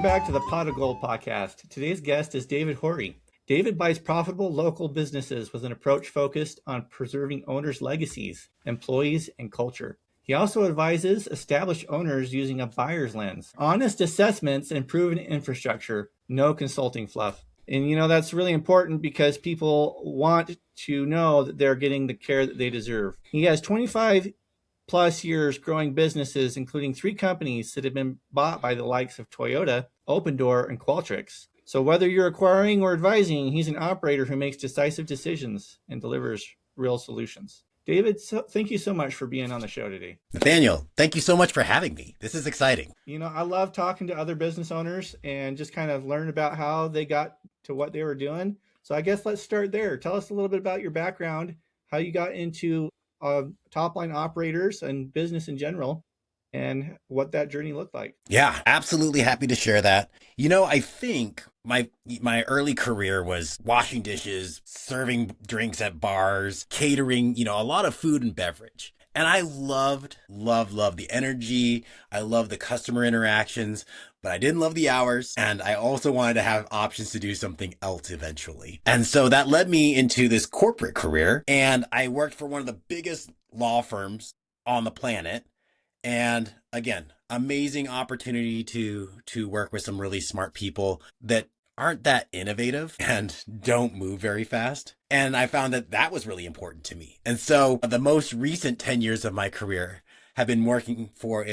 back to the Pot of Gold podcast. Today's guest is David Hori. David buys profitable local businesses with an approach focused on preserving owners' legacies, employees, and culture. He also advises established owners using a buyer's lens, honest assessments, and proven infrastructure, no consulting fluff. And that's really important because people want to know that they're getting the care that they deserve. He has 25 plus years growing businesses, including 3 companies that have been bought by the likes of Toyota, Opendoor, and Qualtrics. So whether you're acquiring or advising, he's an operator who makes decisive decisions and delivers real solutions. David, thank you so much for being on the show today. Nathaniel, thank you so much for having me. This is exciting. I love talking to other business owners and just kind of learn about how they got to what they were doing. So I guess let's start there. Tell us a little bit about your background, how you got into top line operators and business in general, and what that journey looked like. Yeah, absolutely happy to share that. I think my early career was washing dishes, serving drinks at bars, catering, a lot of food and beverage. And I loved the energy. I loved the customer interactions, but I didn't love the hours. And I also wanted to have options to do something else eventually. And so that led me into this corporate career. And I worked for one of the biggest law firms on the planet. And again, amazing opportunity to work with some really smart people that aren't that innovative and don't move very fast. And I found that was really important to me. And so the most recent 10 years of my career have been working for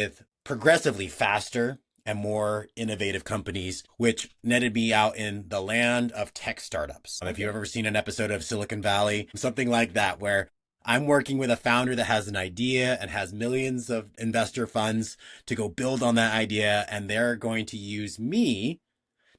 progressively faster and more innovative companies, which netted me out in the land of tech startups. If you've ever seen an episode of Silicon Valley, something like that, where I'm working with a founder that has an idea and has millions of investor funds to go build on that idea. And they're going to use me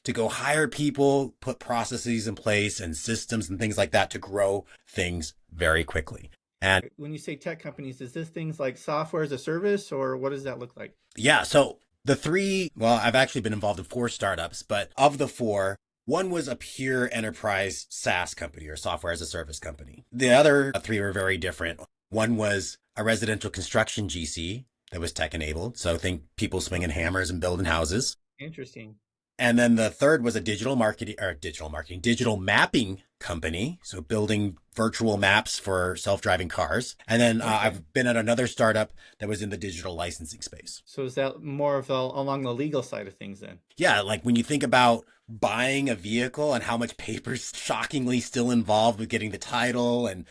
to go hire people, put processes in place and systems and things like that to grow things very quickly. And when you say tech companies, is this things like software as a service, or what does that look like? Yeah. So I've actually been involved in 4 startups, but of the 4, one was a pure enterprise SaaS company or software as a service company. The other 3 were very different. One was a residential construction GC that was tech enabled. So think people swinging hammers and building houses. Interesting. And then the third was a digital mapping company. So building virtual maps for self-driving cars. And then I've been at another startup that was in the digital licensing space. So is that more of along the legal side of things then? Yeah. Like when you think about buying a vehicle and how much paper's shockingly still involved with getting the title and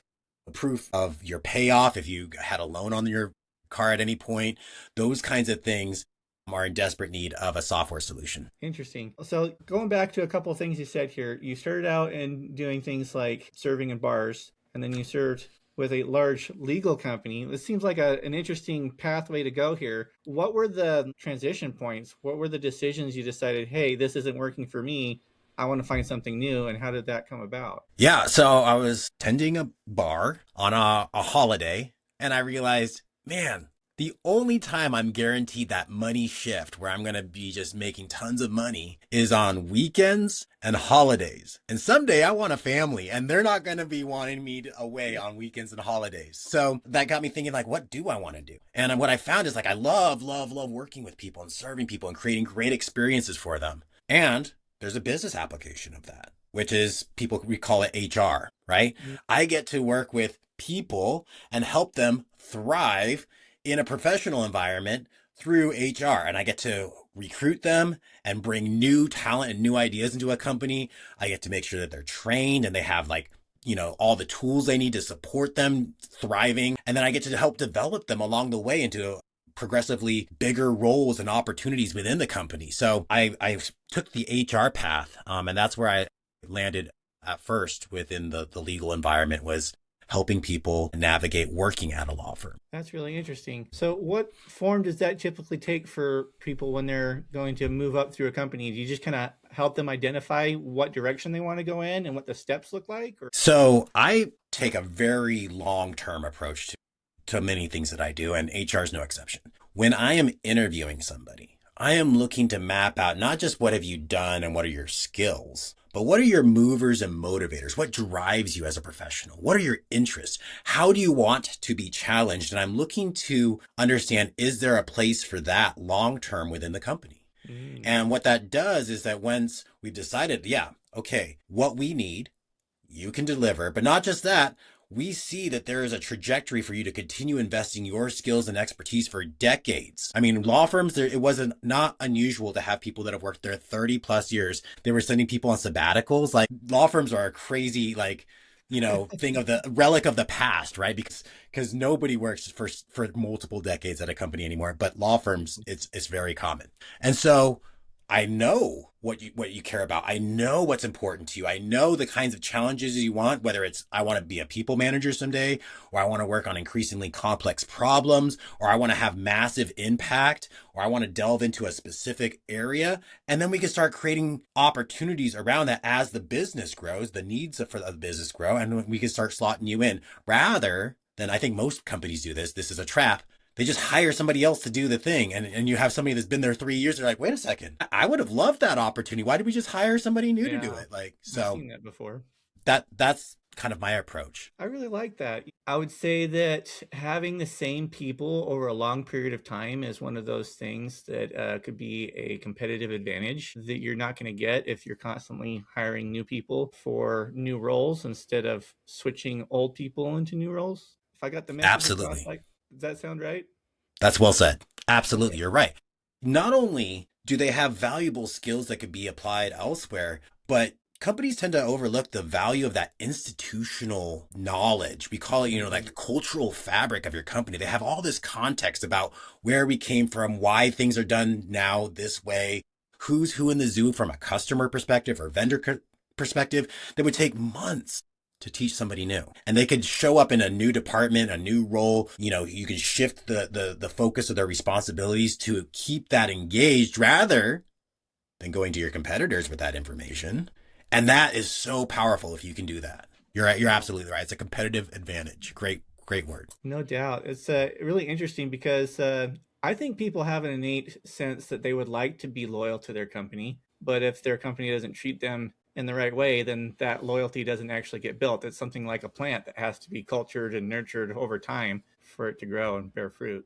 the proof of your payoff if you had a loan on your car at any point, those kinds of things are in desperate need of a software solution. Interesting. So going back to a couple of things you said here, you started out in doing things like serving in bars, and then you served with a large legal company. This seems like an interesting pathway to go here. What were the transition points? What were the decisions you decided, hey, this isn't working for me, I want to find something new? And how did that come about? Yeah, so I was tending a bar on a holiday, and I realized, man, the only time I'm guaranteed that money shift where I'm going to be just making tons of money is on weekends and holidays. And someday I want a family, and they're not going to be wanting me away on weekends and holidays. So that got me thinking, like, what do I want to do? And what I found is, like, I love working with people and serving people and creating great experiences for them. And there's a business application of that, which is we call it HR, right? Mm-hmm. I get to work with people and help them thrive in a professional environment through HR. And I get to recruit them and bring new talent and new ideas into a company. I get to make sure that they're trained and they have all the tools they need to support them thriving. And then I get to help develop them along the way into progressively bigger roles and opportunities within the company. So I took the HR path. And that's where I landed at first within the legal environment, was helping people navigate working at a law firm. That's really interesting. So what form does that typically take for people when they're going to move up through a company? Do you just kind of help them identify what direction they want to go in and what the steps look like? Or? So I take a very long-term approach to many things that I do, and HR is no exception. When I am interviewing somebody, I am looking to map out not just what have you done and what are your skills, but what are your movers and motivators? What drives you as a professional? What are your interests? How do you want to be challenged? And I'm looking to understand, is there a place for that long-term within the company? Mm. And what that does is that once we've decided, yeah, okay, what we need, you can deliver. But not just that, we see that there is a trajectory for you to continue investing your skills and expertise for decades. I mean, law firms, it wasn't not unusual to have people that have worked there 30 plus years. They were sending people on sabbaticals. Like law firms are a crazy, like, thing of the relic of the past, right? Because nobody works for multiple decades at a company anymore. But law firms, it's very common. And so I know what you care about. I know what's important to you. I know the kinds of challenges you want, whether it's I want to be a people manager someday, or I want to work on increasingly complex problems, or I want to have massive impact, or I want to delve into a specific area. And then we can start creating opportunities around that as the business grows, the needs for the business grow, and we can start slotting you in rather than I think most companies do this. This is a trap. They just hire somebody else to do the thing. And you have somebody that's been there 3 years. They're like, wait a second, I would have loved that opportunity. Why did we just hire somebody new to do Yeah, it? Like, I've so seen that before. that's kind of my approach. I really like that. I would say that having the same people over a long period of time is one of those things that could be a competitive advantage that you're not going to get if you're constantly hiring new people for new roles instead of switching old people into new roles. If I got the message across, Absolutely. like, does that sound right? That's well said. Absolutely. Okay. You're right. Not only do they have valuable skills that could be applied elsewhere, but companies tend to overlook the value of that institutional knowledge. We call it, like the cultural fabric of your company. They have all this context about where we came from, why things are done now this way, who's who in the zoo from a customer perspective or vendor perspective that would take months to teach somebody new. And they could show up in a new department, a new role. You can shift the focus of their responsibilities to keep that engaged rather than going to your competitors with that information. And that is so powerful if you can do that. You're right. You're absolutely right. It's a competitive advantage. Great word. No doubt. It's really interesting because I think people have an innate sense that they would like to be loyal to their company, but if their company doesn't treat them in the right way, then that loyalty doesn't actually get built. It's something like a plant that has to be cultured and nurtured over time for it to grow and bear fruit.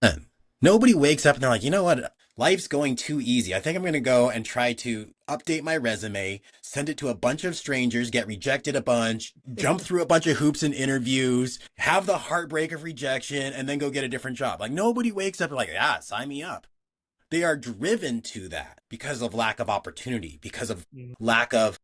And nobody wakes up and they're like, you know what? Life's going too easy. I think I'm going to go and try to update my resume, send it to a bunch of strangers, get rejected a bunch, jump through a bunch of hoops and interviews, have the heartbreak of rejection, and then go get a different job. Like nobody wakes up and like, yeah, sign me up. They are driven to that because of lack of opportunity, because of Mm. lack of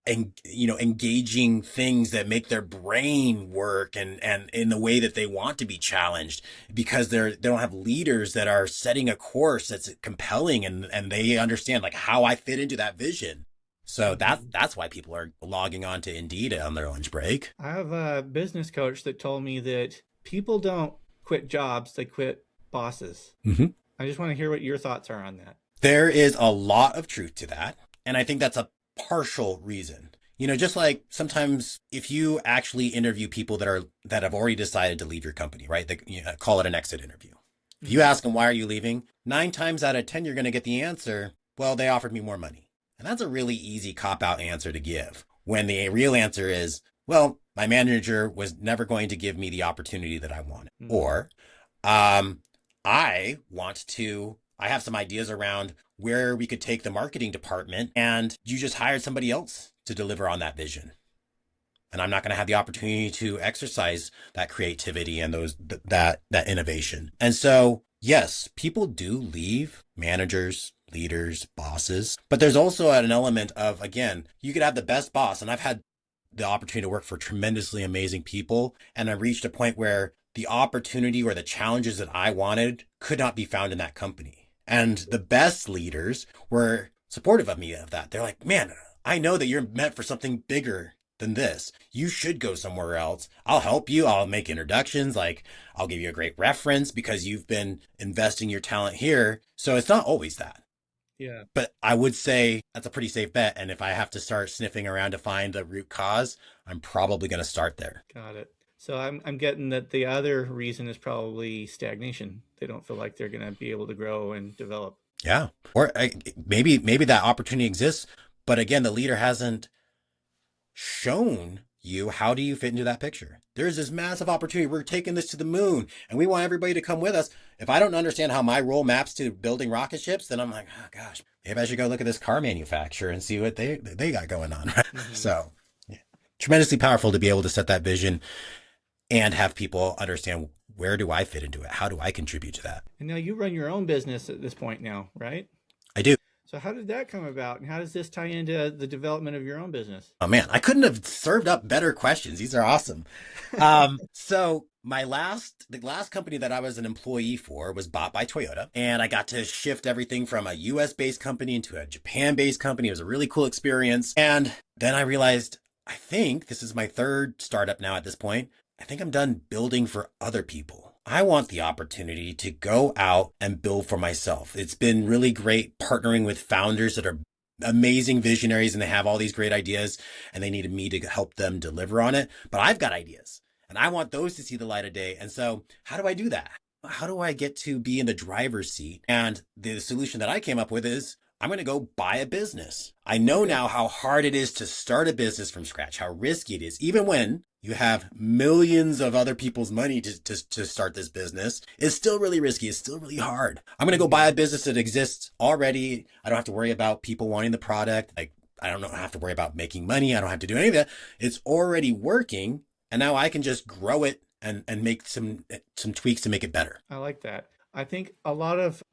engaging things that make their brain work and in the way that they want to be challenged because they don't have leaders that are setting a course that's compelling and they understand like how I fit into that vision. So Mhm. that's why people are logging on to Indeed on their lunch break. I have a business coach that told me that people don't quit jobs, they quit bosses. Mm-hmm. I just want to hear what your thoughts are on that. There is a lot of truth to that. And I think that's a partial reason. Just like sometimes if you actually interview people that have already decided to leave your company, right? Call it an exit interview. If you Mhm. ask them, why are you leaving? 9 times out of 10, you're going to get the answer, well, they offered me more money. And that's a really easy cop out answer to give when the real answer is, well, my manager was never going to give me the opportunity that I wanted. Mhm. Or, um, I have some ideas around where we could take the marketing department and you just hired somebody else to deliver on that vision. And I'm not going to have the opportunity to exercise that creativity and that innovation. And so, yes, people do leave managers, leaders, bosses, but there's also an element of, again, you could have the best boss. And I've had the opportunity to work for tremendously amazing people. And I reached a point where the opportunity or the challenges that I wanted could not be found in that company. And the best leaders were supportive of me of that. They're like, man, I know that you're meant for something bigger than this. You should go somewhere else. I'll help you. I'll make introductions. Like I'll give you a great reference because you've been investing your talent here. So it's not always that. Yeah, But I would say that's a pretty safe bet. And if I have to start sniffing around to find the root cause, I'm probably going to start there. got it. So I'm getting that the other reason is probably stagnation. They don't feel like they're going to be able to grow and develop. Yeah. Or maybe that opportunity exists, but again, the leader hasn't shown how do you fit into that picture? There's this massive opportunity. We're taking this to the moon and we want everybody to come with us. If I don't understand how my role maps to building rocket ships, then I'm like, oh gosh, maybe I should go look at this car manufacturer and see what they got going on. Right? So yeah. Tremendously powerful to be able to set that vision and have people understand, where do I fit into it? How do I contribute to that? And now you run your own business at this point now, right? I do. So how did that come about? And how does this tie into the development of your own business? Oh man, I couldn't have served up better questions. These are awesome. So the last company that I was an employee for was bought by Toyota, and I got to shift everything from a US based company into a Japan based company. It was a really cool experience. And then I realized, I think this is my third startup now at this point. I think I'm done building for other people. I want the opportunity to go out and build for myself. It's been really great partnering with founders that are amazing visionaries and they have all these great ideas and they needed me to help them deliver on it. But I've got ideas and I want those to see the light of day. And so how do I do that? How do I get to be in the driver's seat? And the solution that I came up with is, I'm going to go buy a business. I know now how hard it is to start a business from scratch, how risky it is, even when you have millions of other people's money to start this business. It's still really risky. It's still really hard. I'm going to go buy a business that exists already. I don't have to worry about people wanting the product. Like, I don't have to worry about making money. I don't have to do any of that. It's already working. And now I can just grow it and make some tweaks to make it better. I like that. I think a lot of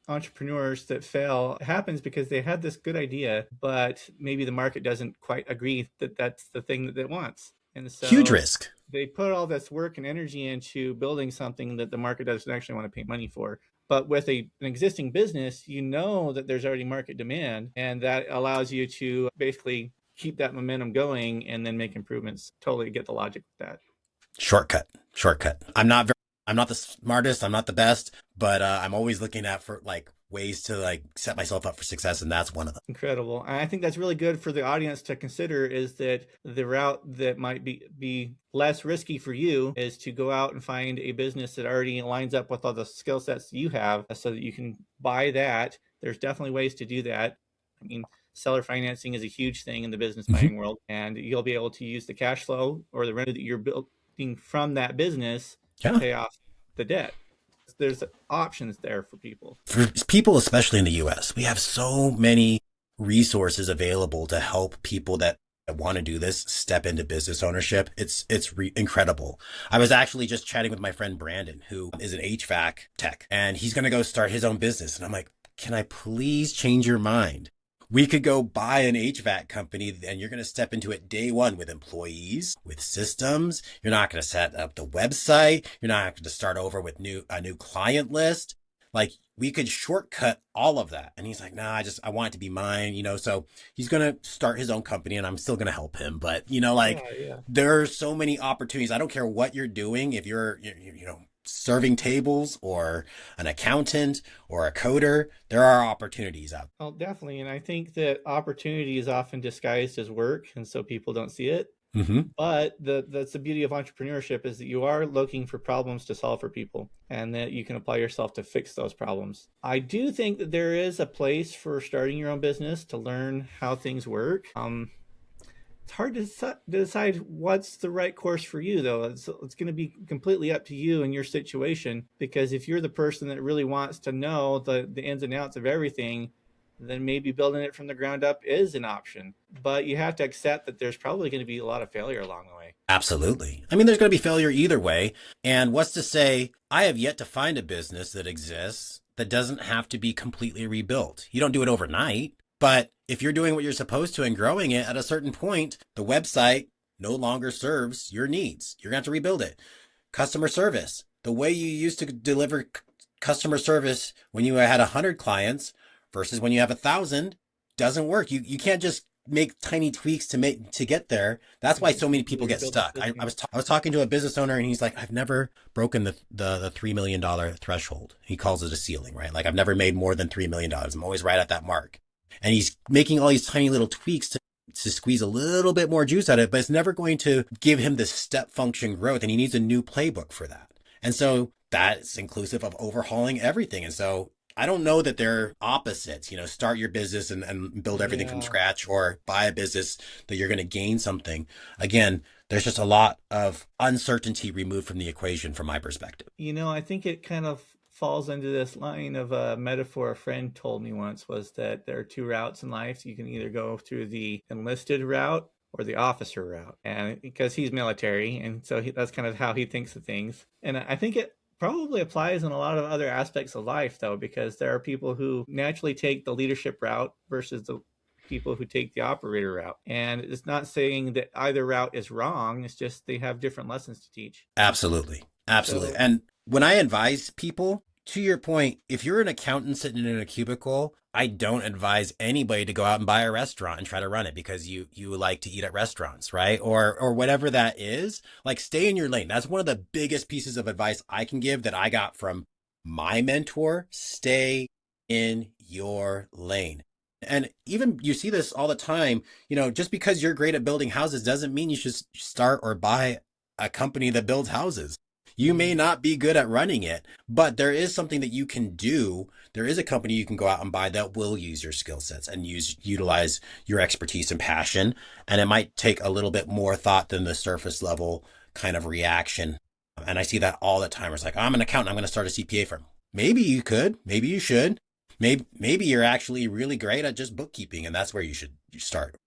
entrepreneurs that fail happens because they had this good idea, but maybe the market doesn't quite agree that that's the thing that it wants. And so huge risk. They put all this work and energy into building something that the market doesn't actually want to pay money for. But with an existing business, you know that there's already market demand, and that allows you to basically keep that momentum going and then make improvements. Totally get the logic with that. Shortcut. I'm not the smartest. I'm not the best, but I'm always looking at for ways to set myself up for success. And that's one of them. Incredible. And I think that's really good for the audience to consider, is that the route that might be less risky for you is to go out and find a business that already lines up with all the skill sets you have so that you can buy that. There's definitely ways to do that. I mean, seller financing is a huge thing in the business buying world, and you'll be able to use the cash flow or the revenue that you're building from that business to pay off the debt. There's options there for people. For people, especially in the US, we have so many resources available to help people that want to do this step into business ownership. It's incredible. I was actually just chatting with my friend Brandon, who is an HVAC tech, and he's going to go start his own business. And I'm like, can I please change your mind? We could go buy an HVAC company and you're going to step into it day one with employees, with systems. You're not going to set up the website. You're not going to start over with a new client list. Like, we could shortcut all of that. And he's like, nah, I want it to be mine, so he's going to start his own company and I'm still going to help him. But, there are so many opportunities. I don't care what you're doing. If you're serving tables or an accountant or a coder, there are opportunities out there. Well, definitely. And I think that opportunity is often disguised as work, and so people don't see it. But that's the beauty of entrepreneurship, is that you are looking for problems to solve for people, and that you can apply yourself to fix those problems. I do think that there is a place for starting your own business to learn how things work. It's hard to decide what's the right course for you, though. It's going to be completely up to you and your situation, because if you're the person that really wants to know the ins and outs of everything, then maybe building it from the ground up is an option. But you have to accept that there's probably going to be a lot of failure along the way. Absolutely. I mean, there's going to be failure either way. And what's to say, I have yet to find a business that exists that doesn't have to be completely rebuilt. You don't do it overnight. But if you're doing what you're supposed to and growing it, at a certain point, the website no longer serves your needs. You're going to have to rebuild it. Customer service. The way you used to deliver customer service when you had 100 clients versus when you have 1,000 doesn't work. You can't just make tiny tweaks to get there. That's why so many people get stuck. I was talking to a business owner and he's like, I've never broken the $3 million threshold. He calls it a ceiling, right? Like, I've never made more than $3 million. I'm always right at that mark. And he's making all these tiny little tweaks to squeeze a little bit more juice out of it, but it's never going to give him the step function growth. And he needs a new playbook for that. And so that's inclusive of overhauling everything. And so I don't know that they're opposites, start your business and build everything from Yeah. scratch, or buy a business that you're going to gain something. Again, there's just a lot of uncertainty removed from the equation from my perspective. I think it kind of falls into this line of a metaphor a friend told me once, was that there are two routes in life. You can either go through the enlisted route or the officer route. And because he's military, and so that's kind of how he thinks of things. And I think it probably applies in a lot of other aspects of life, though, because there are people who naturally take the leadership route versus the people who take the operator route. And it's not saying that either route is wrong. It's just they have different lessons to teach. Absolutely. Absolutely. So And when I advise people, to your point, if you're an accountant sitting in a cubicle, I don't advise anybody to go out and buy a restaurant and try to run it because you like to eat at restaurants, right? Or whatever that is. Like, stay in your lane. That's one of the biggest pieces of advice I can give that I got from my mentor. Stay in your lane. And even you see this all the time, just because you're great at building houses doesn't mean you should start or buy a company that builds houses. You may not be good at running it, but there is something that you can do. There is a company you can go out and buy that will use your skill sets and utilize your expertise and passion. And it might take a little bit more thought than the surface level kind of reaction. And I see that all the time. It's like, I'm an accountant, I'm going to start a CPA firm. Maybe you could, maybe you should. Maybe you're actually really great at just bookkeeping, and that's where you should start.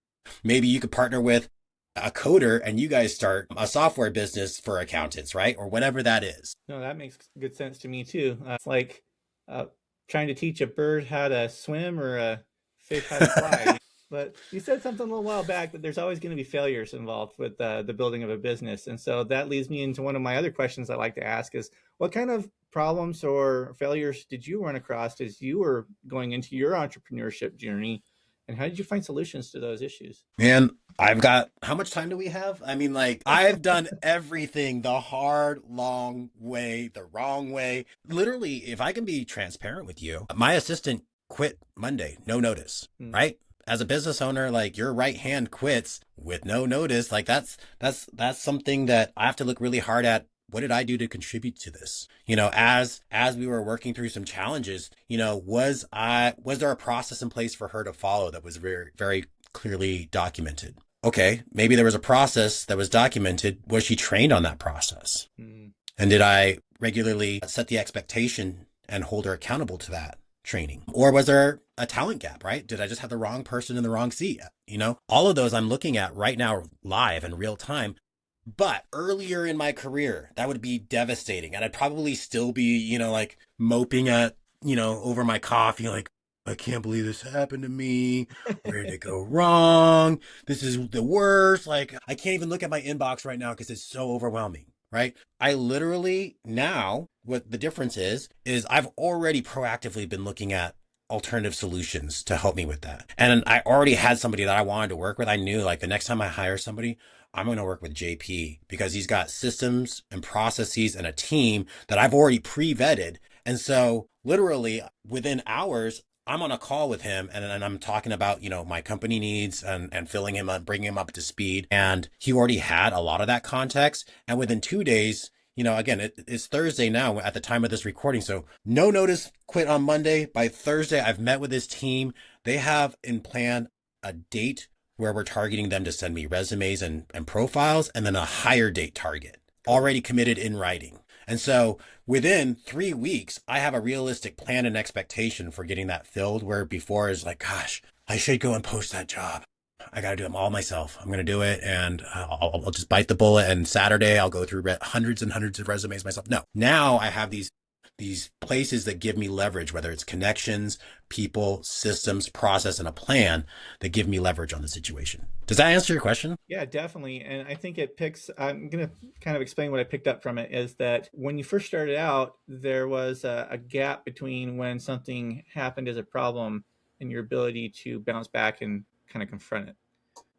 Maybe you could partner with a coder and you guys start a software business for accountants, right? Or whatever that is. no, that makes good sense to me too. It's like uh, trying to teach a bird how to swim or a fish how to fly. But you said something a little while back that there's always going to be failures involved with the building of a business. And so that leads me into one of my other questions I like to ask is, what kind of problems or failures did you run across as you were going into your entrepreneurship journey? And how did you find solutions to those issues? Man, how much time do we have? I mean, like, I've done everything the hard, long way, the wrong way. Literally, if I can be transparent with you, my assistant quit Monday, no notice, Hmm. right? As a business owner, like, your right hand quits with no notice. Like, that's something that I have to look really hard at. What did I do to contribute to this? As we were working through some challenges, was there a process in place for her to follow that was very, very clearly documented? Okay, maybe there was a process that was documented. Was she trained on that process? Hmm. And did I regularly set the expectation and hold her accountable to that training? Or was there a talent gap, right? Did I just have the wrong person in the wrong seat? All of those I'm looking at right now live in real time. But earlier in my career, that would be devastating. And I'd probably still be, like, moping at, over my coffee, like, I can't believe this happened to me. Where did it go wrong? This is the worst. Like, I can't even look at my inbox right now because it's so overwhelming, right? I literally now, what the difference is I've already proactively been looking at alternative solutions to help me with that. And I already had somebody that I wanted to work with. I knew, like, the next time I hire somebody, I'm going to work with JP because he's got systems and processes and a team that I've already pre-vetted. And so literally within hours, I'm on a call with him and I'm talking about, my company needs and filling him up, bringing him up to speed. And he already had a lot of that context. And within 2 days, again, it's Thursday now at the time of this recording. So no notice, quit on Monday. By Thursday, I've met with his team. They have in plan a date where we're targeting them to send me resumes and profiles, and then a hire date target already committed in writing. And so within 3 weeks, I have a realistic plan and expectation for getting that filled, where before is like, gosh, I should go and post that job. I got to do them all myself. I'm going to do it. And I'll just bite the bullet. And Saturday, I'll go through hundreds and hundreds of resumes myself. No, now I have these places that give me leverage, whether it's connections, people, systems, process, and a plan that give me leverage on the situation. Does that answer your question? Yeah, definitely. And I think I'm going to kind of explain what I picked up from it is that when you first started out, there was a gap between when something happened as a problem and your ability to bounce back and kind of confront it.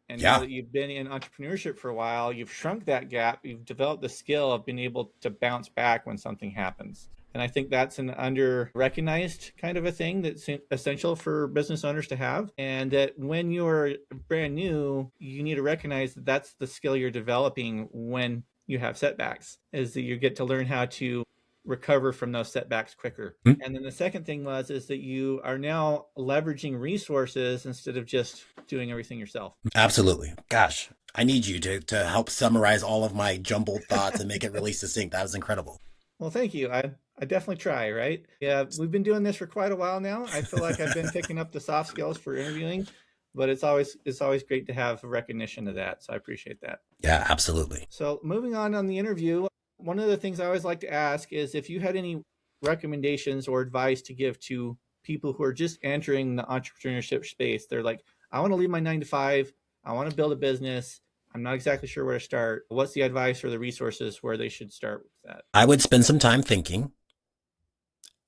And now Yeah. that you've been in entrepreneurship for a while, you've shrunk that gap. You've developed the skill of being able to bounce back when something happens. And I think that's an under recognized kind of a thing that's essential for business owners to have. And that when you're brand new, you need to recognize that that's the skill you're developing when you have setbacks, is that you get to learn how to recover from those setbacks quicker. Hmm? And then the second thing is that you are now leveraging resources instead of just doing everything yourself. Absolutely. Gosh, I need you to help summarize all of my jumbled thoughts and make it really succinct. That was incredible. Well, thank you. I definitely try, right? Yeah, we've been doing this for quite a while now. I feel like I've been picking up the soft skills for interviewing, but it's always great to have recognition of that. So I appreciate that. Yeah, absolutely. So moving on the interview, one of the things I always like to ask is if you had any recommendations or advice to give to people who are just entering the entrepreneurship space. They're like, I want to leave my 9 to 5. I want to build a business. I'm not exactly sure where to start. What's the advice or the resources where they should start with that? I would spend some time thinking.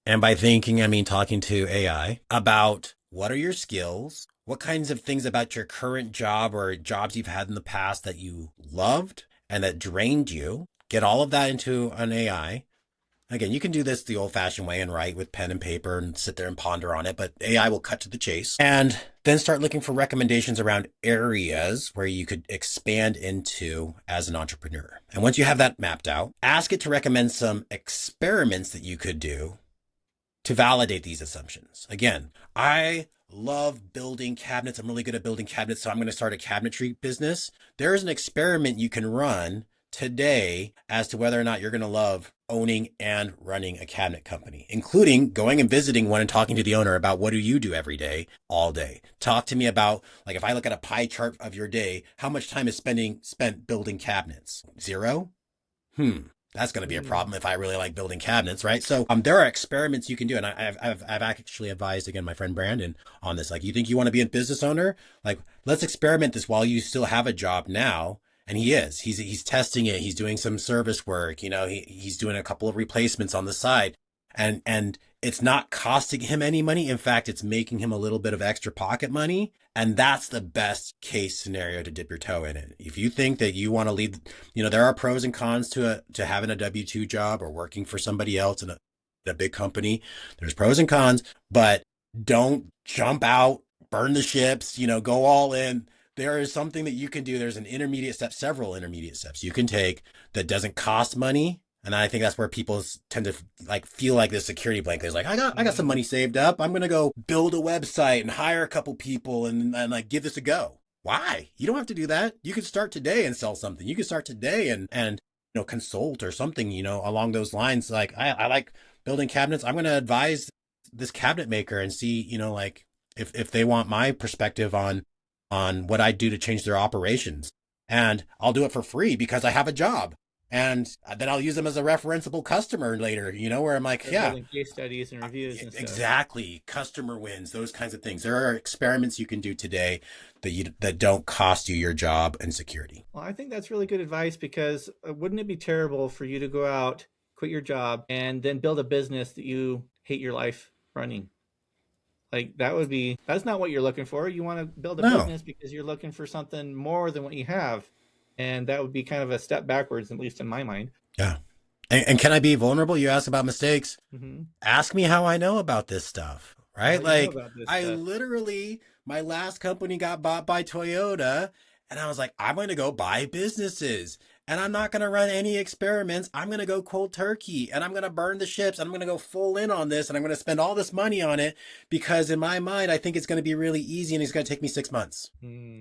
And by thinking, I mean talking to AI about what are your skills? What kinds of things about your current job or jobs you've had in the past that you loved and that drained you? Get all of that into an AI. Again, you can do this the old-fashioned way and write with pen and paper and sit there and ponder on it, but AI will cut to the chase. And then start looking for recommendations around areas where you could expand into as an entrepreneur. And once you have that mapped out, ask it to recommend some experiments that you could do to validate these assumptions. Again, I love building cabinets. I'm really good at building cabinets, so I'm going to start a cabinetry business. There is an experiment you can run today as to whether or not you're going to love owning and running a cabinet company, including going and visiting one and talking to the owner about what do you do every day, all day. Talk to me about, like, if I look at a pie chart of your day, how much time is spent building cabinets? 0? That's going to be a problem if I really like building cabinets, right? So there are experiments you can do. And I've actually advised, again, my friend Brandon on this. Like, you think you want to be a business owner? Like, let's experiment this while you still have a job now. And he's testing it. He's doing some service work. He's doing a couple of replacements on the side. And it's not costing him any money. In fact, it's making him a little bit of extra pocket money. And that's the best case scenario to dip your toe in it. If you think that you want to lead, there are pros and cons to having a W-2 job or working for somebody else in a big company. There's pros and cons, but don't jump out, burn the ships, go all in. There is something that you can do. There's several intermediate steps you can take that doesn't cost money. And I think that's where people tend to feel like this security blanket is like, I got some money saved up. I'm going to go build a website and hire a couple people and give this a go. Why? You don't have to do that. You can start today and sell something. You can start today and consult or something, along those lines. Like, I like building cabinets. I'm going to advise this cabinet maker and see, if they want my perspective on what I do to change their operations. And I'll do it for free because I have a job. And then I'll use them as a referenceable customer later, where I'm like, yeah. Case studies and reviews and stuff. Exactly. Customer wins, those kinds of things. There are experiments you can do today that don't cost you your job and security. Well, I think that's really good advice because wouldn't it be terrible for you to go out, quit your job, and then build a business that you hate your life running? Like, that's not what you're looking for. You want to build a business because you're looking for something more than what you have. And that would be kind of a step backwards, at least in my mind. Yeah. And can I be vulnerable? You ask about mistakes. Mm-hmm. Ask me how I know about this stuff, right? Literally, my last company got bought by Toyota, and I was like, I'm going to go buy businesses. And I'm not going to run any experiments. I'm going to go cold turkey, and I'm going to burn the ships. And I'm going to go full in on this, and I'm going to spend all this money on it because in my mind, I think it's going to be really easy, and it's going to take me 6 months.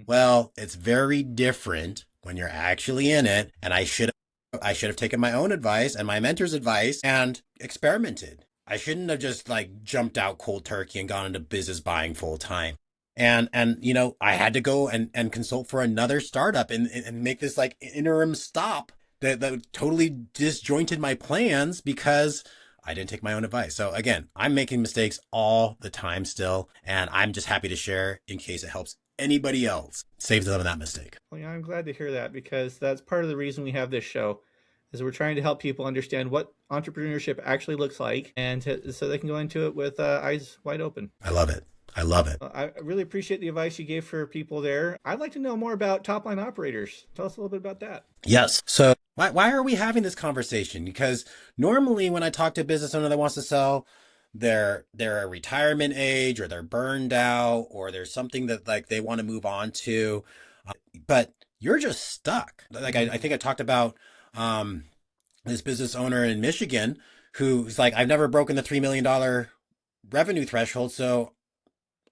Well, it's very different when you're actually in it. And I should have taken my own advice and my mentor's advice and experimented. I shouldn't have just jumped out cold turkey and gone into business buying full time. And I had to go and consult for another startup and make this interim stop that totally disjointed my plans because I didn't take my own advice. So again, I'm making mistakes all the time still, and I'm just happy to share in case it helps anybody else, saves them that mistake. Well, yeah, I'm glad to hear that because that's part of the reason we have this show is we're trying to help people understand what entrepreneurship actually looks like and so they can go into it with eyes wide open. I love it. I really appreciate the advice you gave for people there. I'd like to know more about top-line operators. Tell us a little bit about that. Yes. So why are we having this conversation? Because normally when I talk to a business owner that wants to sell, they're a retirement age or they're burned out or there's something that they want to move on to. But you're just stuck. I think I talked about this business owner in Michigan who's like, I've never broken the $3 million revenue threshold, so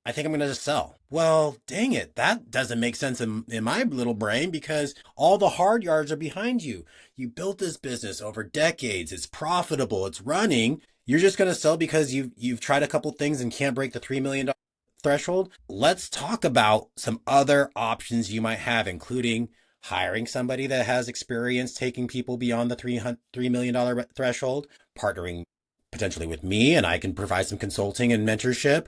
I think I'm going to just sell. Well, dang it. That doesn't make sense in my little brain because all the hard yards are behind you. You built this business over decades. It's profitable. It's running. You're just going to sell because you've tried a couple things and can't break the $3 million threshold. Let's talk about some other options you might have, including hiring somebody that has experience taking people beyond the $3 million threshold, partnering potentially with me, and I can provide some consulting and mentorship.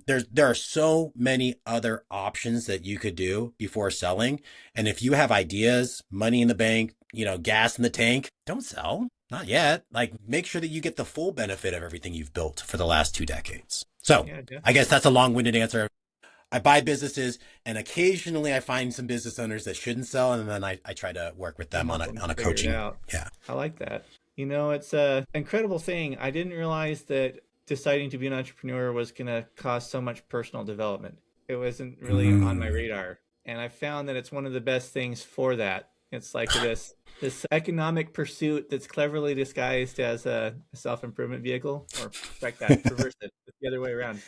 There are so many other options that you could do before selling. And if you have ideas, money in the bank, gas in the tank, don't sell. Not yet. Like, make sure that you get the full benefit of everything you've built for the last 2 decades. So Yeah, I definitely. guess that's a long-winded answer. I buy businesses, and occasionally I find some business owners that shouldn't sell, and then I try to work with And them on help a them on a figure it coaching. out. Yeah. I like that. It's a incredible thing. I didn't realize that deciding to be an entrepreneur was going to cost so much personal development. It wasn't really on my Mm. radar, and I found that it's one of the best things for that. It's like this economic pursuit that's cleverly disguised as a self-improvement vehicle, or like that, reverse it, it's the other way around.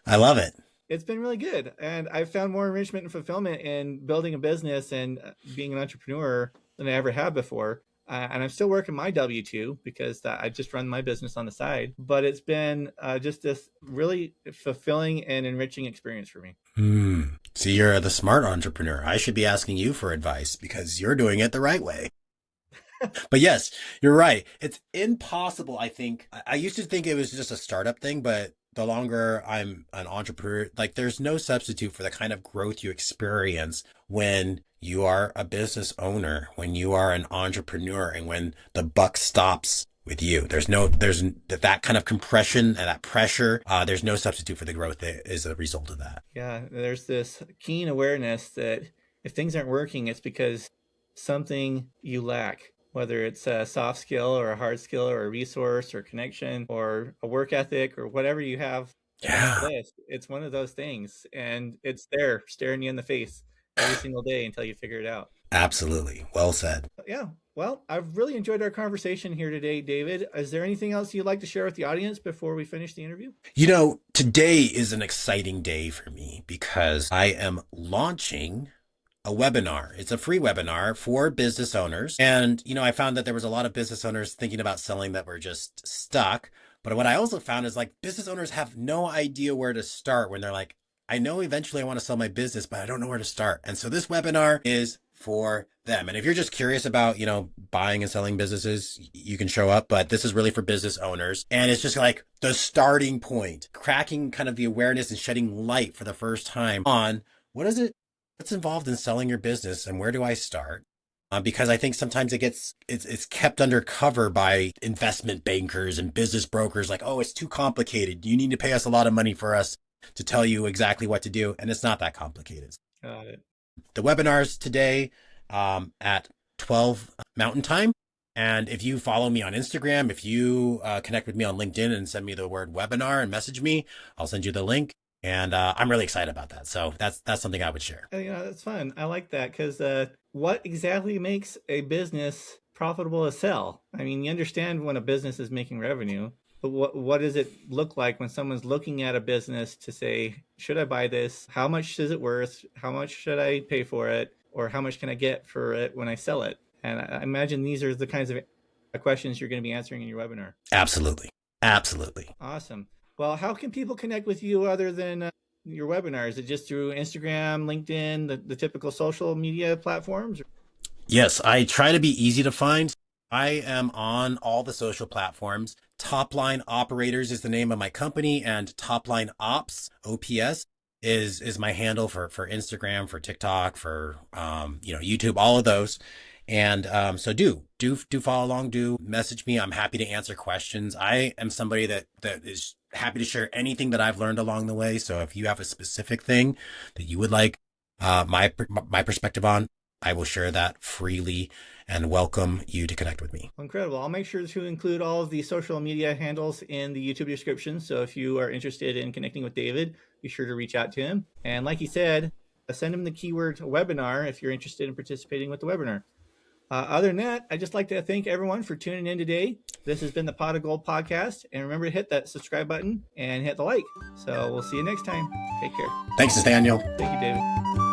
I love it. It's been really good, and I've found more enrichment and fulfillment in building a business and being an entrepreneur than I ever have before. And I'm still working my W-2 because I just run my business on the side. But it's been just this really fulfilling and enriching experience for me. See, you're the smart entrepreneur. I should be asking you for advice because you're doing it the right way. But yes, you're right. It's impossible. I think I used to think it was just a startup thing, but the longer I'm an entrepreneur, like there's no substitute for the kind of growth you experience when you are a business owner, when you are an entrepreneur, and when the buck stops with you. There's that kind of compression and that pressure. There's no substitute for the growth that is a result of that. Yeah, there's this keen awareness that if things aren't working, it's because something you lack, whether it's a soft skill or a hard skill or a resource or connection or a work ethic or whatever you have on that Yeah, list. It's one of those things, and it's there staring you in the face every single day until you figure it out. absolutely. Well said. Yeah. Well, I've really enjoyed our conversation here today, David. Is there anything else you'd like to share with the audience before we finish the interview? Today is an exciting day for me because I am launching a webinar. It's a free webinar for business owners. And, I found that there was a lot of business owners thinking about selling that were just stuck. But what I also found is like business owners have no idea where to start when they're like, I know eventually I want to sell my business, but I don't know where to start. And so this webinar is for them. And if you're just curious about, buying and selling businesses, you can show up, but this is really for business owners. And it's just like the starting point, cracking kind of the awareness and shedding light for the first time on what is it what's involved in selling your business and where do I start? Because I think sometimes it's kept under cover by investment bankers and business brokers like, oh, it's too complicated. You need to pay us a lot of money for us to tell you exactly what to do. And it's not that complicated. Got it. The webinars today at 12 Mountain Time. And if you follow me on Instagram, if you connect with me on LinkedIn and send me the word webinar and message me, I'll send you the link. And I'm really excited about that. So that's something I would share. That's fun. I like that because what exactly makes a business profitable to sell? I mean, you understand when a business is making revenue, but what does it look like when someone's looking at a business to say, should I buy this? How much is it worth? How much should I pay for it? Or how much can I get for it when I sell it? And I imagine these are the kinds of questions you're going to be answering in your webinar. Absolutely. Absolutely. Awesome. Well, how can people connect with you other than your webinar? Is it just through Instagram, LinkedIn, the typical social media platforms? Yes, I try to be easy to find. I am on all the social platforms. Topline Operators is the name of my company, and Topline Ops, OPS, is my handle for Instagram, for TikTok, for YouTube, all of those. And so do follow along, do message me. I'm happy to answer questions. I am somebody that is happy to share anything that I've learned along the way. So if you have a specific thing that you would like my perspective on, I will share that freely and welcome you to connect with me. Incredible. I'll make sure to include all of the social media handles in the YouTube description. So if you are interested in connecting with David, be sure to reach out to him. And like he said, send him the keyword webinar if you're interested in participating with the webinar. Other than that, I'd just like to thank everyone for tuning in today. This has been the Pot of Gold podcast. And remember to hit that subscribe button and hit the like. So we'll see you next time. Take care. Thanks, Nathaniel. Thank you, David.